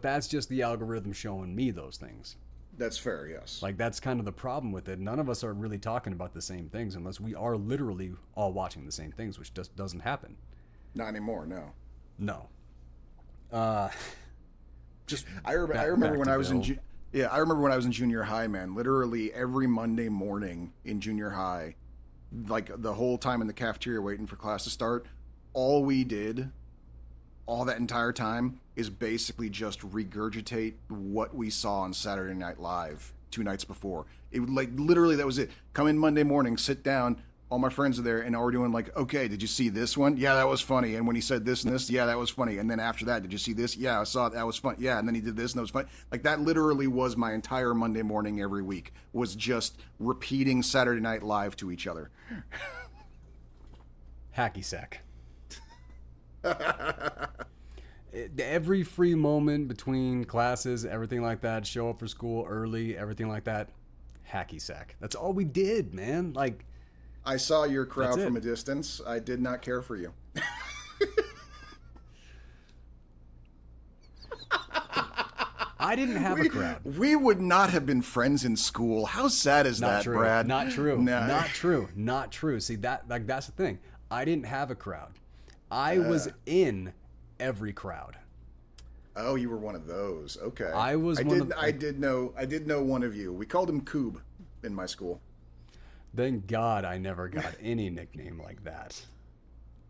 But that's just the algorithm showing me those things. That's fair, yes. Like, that's kind of the problem with it. None of us are really talking about the same things unless we are literally all watching the same things, which just doesn't happen. Not anymore, no. No. Uh, Just I remember when I was in I remember when I was in junior high, man. Literally every Monday morning in junior high, like the whole time in the cafeteria waiting for class to start, all we did, all that entire time, is basically just regurgitate what we saw on Saturday Night Live 2 nights before. It would, like, literally, that was it. Come in Monday morning, sit down. All my friends are there, and all we're doing, like, okay, did you see this one? Yeah, that was funny. And when he said this and this, yeah, that was funny. And then after that, did you see this? Yeah, I saw it. That was fun. Yeah, and then he did this, and that was fun. Like, that literally was my entire Monday morning every week, was just repeating Saturday Night Live to each other. Hacky sack. Every free moment between classes, everything like that, show up for school early, everything like that, hacky sack. That's all we did, man. Like, I saw your crowd from a distance. I did not care for you. I didn't have a crowd. We would not have been friends in school. How sad is that, true. Brad? Not true. No. Not true. Not true. See, that's the thing. I didn't have a crowd. I was in every crowd. Oh, you were one of those. Okay. I did know one of you. We called him Coob in my school. Thank God I never got any nickname like that.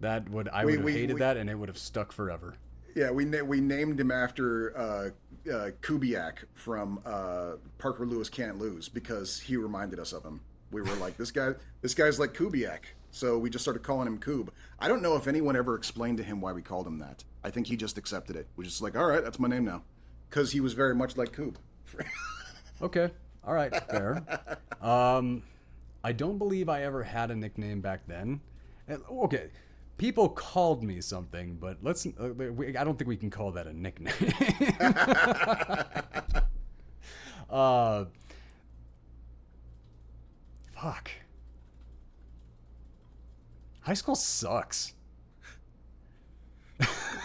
I would have hated that, and it would have stuck forever. Yeah, we named him after Kubiak from Parker Lewis Can't Lose, because he reminded us of him. We were like, this guy's like Kubiak. So we just started calling him Coob. I don't know if anyone ever explained to him why we called him that. I think he just accepted it. We're just like, all right, that's my name now. Because he was very much like Coob. Okay. All right. Fair. I don't believe I ever had a nickname back then. Okay. People called me something, but I don't think we can call that a nickname. Fuck. High school sucks.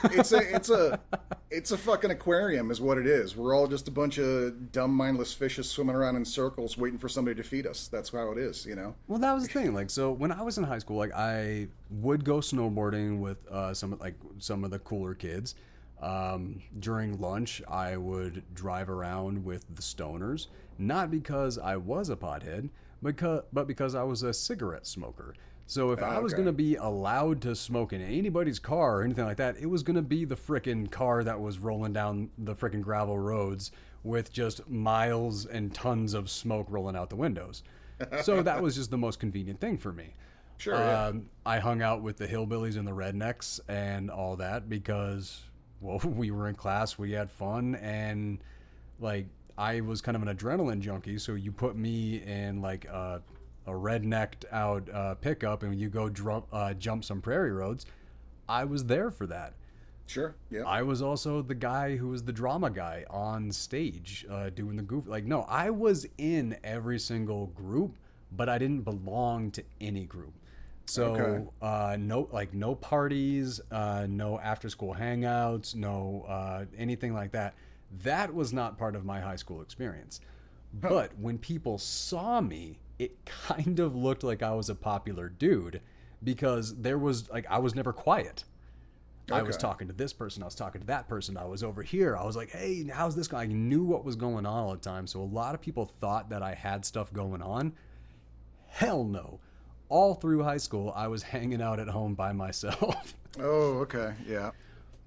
It's a fucking aquarium is what it is. We're all just a bunch of dumb, mindless fishes swimming around in circles waiting for somebody to feed us. That's how it is, you know? Well, that was the thing. Like, so when I was in high school, like, I would go snowboarding with some of the cooler kids. During lunch, I would drive around with the stoners, not because I was a pothead, but because I was a cigarette smoker. So if I was going to be allowed to smoke in anybody's car or anything like that, it was going to be the frickin' car that was rolling down the frickin' gravel roads with just miles and tons of smoke rolling out the windows. So that was just the most convenient thing for me. Sure. Yeah. I hung out with the hillbillies and the rednecks and all that because, well, we were in class, we had fun, and like I was kind of an adrenaline junkie. So you put me in like a rednecked out pickup and you go jump some prairie roads, I was there for that. Sure, yeah. I was also the guy who was the drama guy on stage doing the goof. Like, no, I was in every single group, but I didn't belong to any group. So no parties, no after school hangouts, no anything like that. That was not part of my high school experience. But when people saw me, it kind of looked like I was a popular dude because there was like, I was never quiet. I was talking to this person. I was talking to that person. I was over here. I was like, hey, how's this guy? I knew what was going on all the time. So a lot of people thought that I had stuff going on. Hell no. All through high school, I was hanging out at home by myself. Oh, okay. Yeah.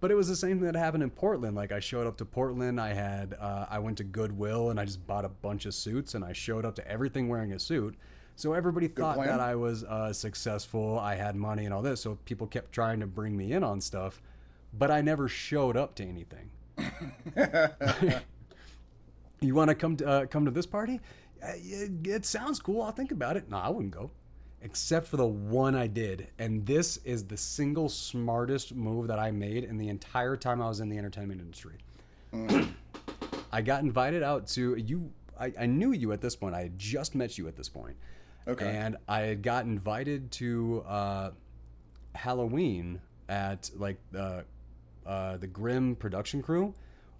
But it was the same thing that happened in Portland. Like, I showed up to Portland. I went to Goodwill and I just bought a bunch of suits and I showed up to everything wearing a suit. So everybody thought that I was successful. I had money and all this. So people kept trying to bring me in on stuff, but I never showed up to anything. You want to come to this party? It sounds cool. I'll think about it. No, I wouldn't go. Except for the one I did. And this is the single smartest move that I made in the entire time I was in the entertainment industry. I got invited out to you. I knew you at this point. I had just met you at this point. Okay. And I had got invited to Halloween at like the Grimm production crew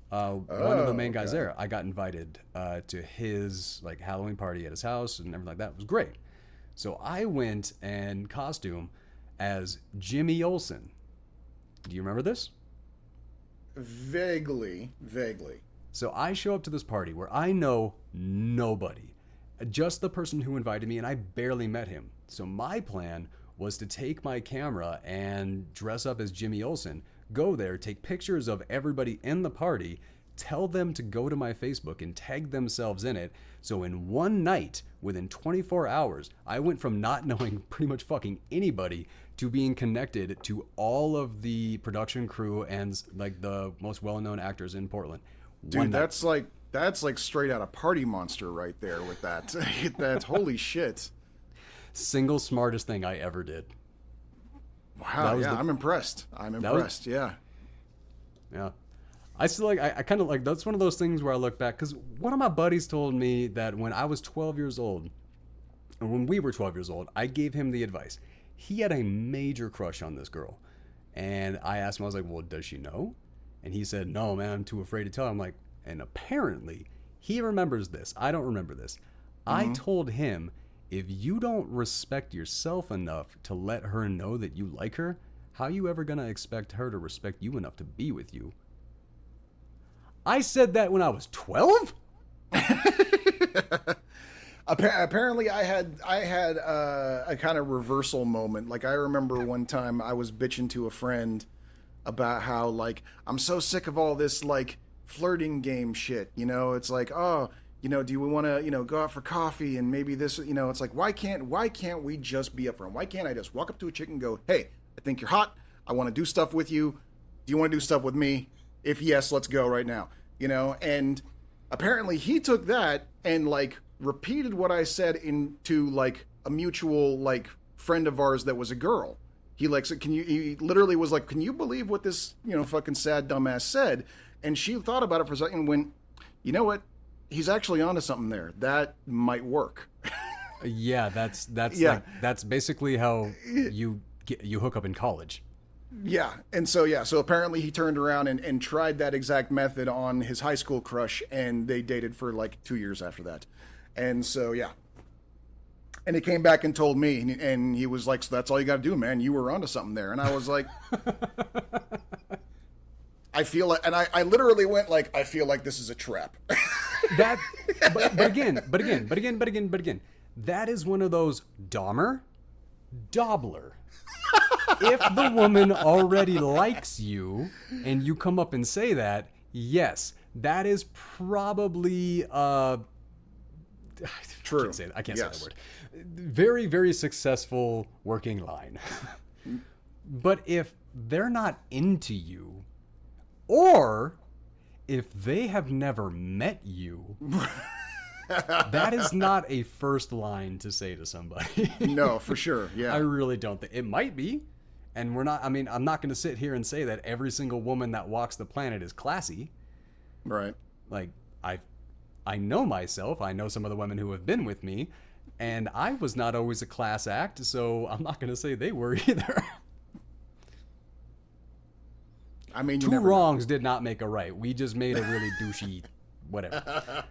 One of the main guys there, I got invited to his like Halloween party at his house and everything like that. It was great. So I went and costume as Jimmy Olsen. Do you remember this? Vaguely. So I show up to this party where I know nobody, just the person who invited me, and I barely met him. So my plan was to take my camera and dress up as Jimmy Olsen, go there, take pictures of everybody in the party, tell them to go to my Facebook and tag themselves in it. So in one night, within 24 hours, I went from not knowing pretty much fucking anybody to being connected to all of the production crew and like the most well-known actors in Portland. Dude, that's like straight out of Party Monster right there with that. That's holy shit. Single smartest thing I ever did. Wow, yeah, I'm impressed. Yeah. I still like, I kind of like, that's one of those things where I look back, because one of my buddies told me that when I was 12 years old, or when we were 12 years old, I gave him the advice. He had a major crush on this girl. And I asked him, I was like, well, does she know? And he said, no, man, I'm too afraid to tell. I'm like, and apparently he remembers this. I don't remember this. I told him, if you don't respect yourself enough to let her know that you like her, how are you ever going to expect her to respect you enough to be with you? I said that when I was 12? Apparently I had a kind of reversal moment. Like I remember one time I was bitching to a friend about how like I'm so sick of all this like flirting game shit, you know? It's like, oh, you know, do we want to, you know, go out for coffee and maybe this, you know, it's like why can't we just be upfront? Why can't I just walk up to a chick and go, "Hey, I think you're hot. I want to do stuff with you. Do you want to do stuff with me? If yes, let's go right now." You know, and apparently he took that and like repeated what I said into like a mutual like friend of ours that was a girl. He like said, he literally was like, "Can you believe what this, you know, fucking sad dumbass said?" And she thought about it for a second and went, "You know what? He's actually onto something there. That might work." Yeah, that's like, that's basically how you hook up in college. Yeah, and so apparently he turned around and tried that exact method on his high school crush, and they dated for like 2 years after that. And so yeah, and he came back and told me, and he was like, "So that's all you got to do, man. You were onto something there." And I was like, I feel like, and I literally went like, I feel like this is a trap. But again, that is one of those Dahmer, Dobler. If the woman already likes you and you come up and say that, yes, that is probably true. I can't say that word. Very, very successful working line. But if they're not into you, or if they have never met you, that is not a first line to say to somebody. No, for sure. Yeah. I really don't think it might be. And we're not, I mean, I'm not going to sit here and say that every single woman that walks the planet is classy. Right. Like, I know myself. I know some of the women who have been with me, and I was not always a class act, so I'm not going to say they were either. I mean, two wrongs did not make a right. We just made a really douchey whatever.